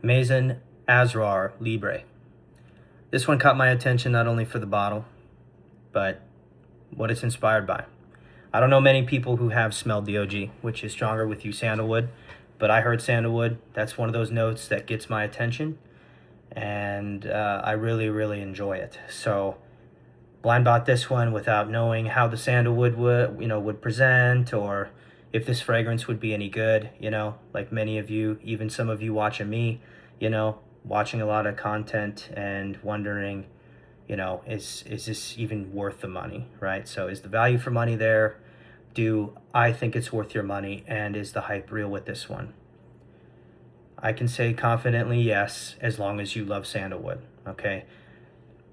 Maison Asrar Librae. This one caught my attention not only for the bottle, but what it's inspired by. I don't know many people who have smelled the OG, which is Stronger With You sandalwood, but I heard sandalwood. That's one of those notes that gets my attention, and I really enjoy it. So blind bought this one without knowing how the sandalwood would present, or if this fragrance would be any good, like many of you, even some of you watching me, watching a lot of content and wondering, is this even worth the money, right? So is the value for money there? Do I think it's worth your money? And is the hype real with this one? I can say confidently yes, as long as you love sandalwood, okay?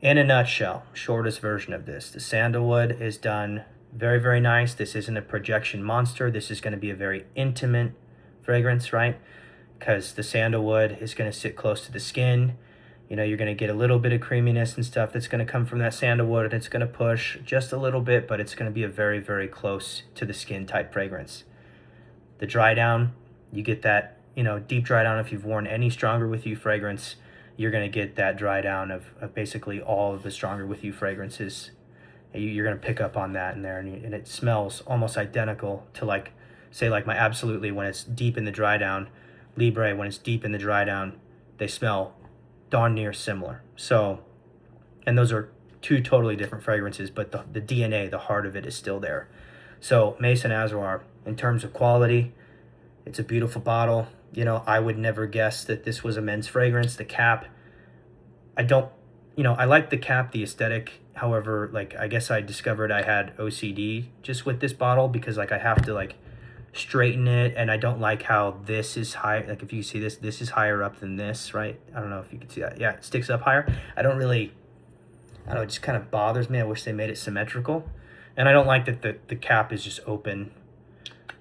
In a nutshell, shortest version of this, the sandalwood is done very nice. This isn't a projection monster. This is going to be a very intimate fragrance, right? Because the sandalwood is going to sit close to the skin. You're going to get a little bit of creaminess and stuff that's going to come from that sandalwood, and it's going to push just a little bit, but it's going to be a very close to the skin type fragrance. The dry down, you get that, deep dry down. If you've worn any Stronger With You fragrance, you're going to get that dry down of basically all of the Stronger With You fragrances. You're going to pick up on that in there, and it smells almost identical to say my Absolutely when it's deep in the dry down, Librae when it's deep in the dry down, they smell darn near similar. So, and those are two totally different fragrances, but the DNA, the heart of it is still there. So Maison Asrar, in terms of quality, it's a beautiful bottle. I would never guess that this was a men's fragrance. The cap, I like the cap, the aesthetic. However, I guess I discovered I had OCD just with this bottle, because I have to straighten it, and I don't like how this is high. If you see this is higher up than this, right? I don't know if you can see that. Yeah, it sticks up higher. I don't know, it just kind of bothers me. I wish they made it symmetrical. And I don't like that the cap is just open.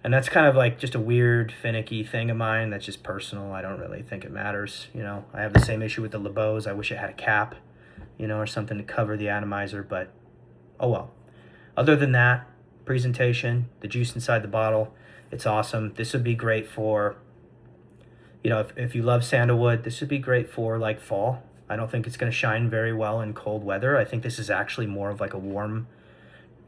And that's kind of just a weird, finicky thing of mine. That's just personal. I don't really think it matters. I have the same issue with the Librae. I wish it had a cap, or something to cover the atomizer, but oh well. Other than that, presentation, the juice inside the bottle, it's awesome. This would be great for, if you love sandalwood, this would be great for fall. I don't think it's going to shine very well in cold weather. I think this is actually more of a warm,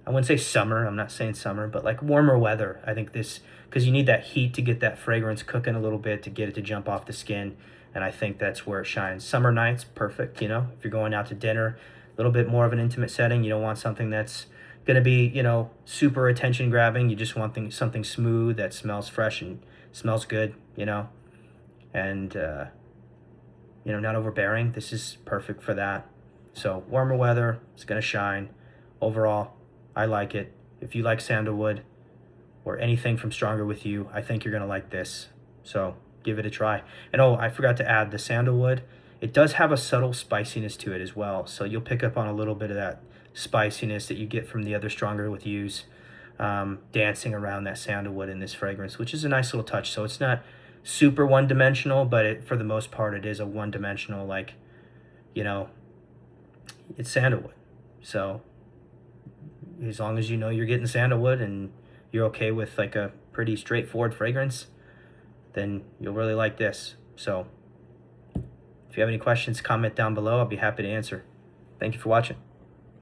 I wouldn't say summer, I'm not saying summer, but warmer weather. I think this, because you need that heat to get that fragrance cooking a little bit, to get it to jump off the skin, and I think that's where it shines. Summer nights, perfect, if you're going out to dinner, a little bit more of an intimate setting. You don't want something that's going to be, super attention grabbing. You just want something smooth that smells fresh and smells good, and, not overbearing. This is perfect for that. So warmer weather, it's going to shine. Overall, I like it. If you like sandalwood or anything from Stronger With You, I think you're going to like this. So give it a try. And oh, I forgot to add the sandalwood. It does have a subtle spiciness to it as well. So you'll pick up on a little bit of that spiciness that you get from the other Stronger With Yous, dancing around that sandalwood in this fragrance, which is a nice little touch. So it's not super one-dimensional, but for the most part, it is a one-dimensional, it's sandalwood. So as long as you're getting sandalwood and you're okay with a pretty straightforward fragrance, then you'll really like this. So if you have any questions, comment down below. I'll be happy to answer. Thank you for watching.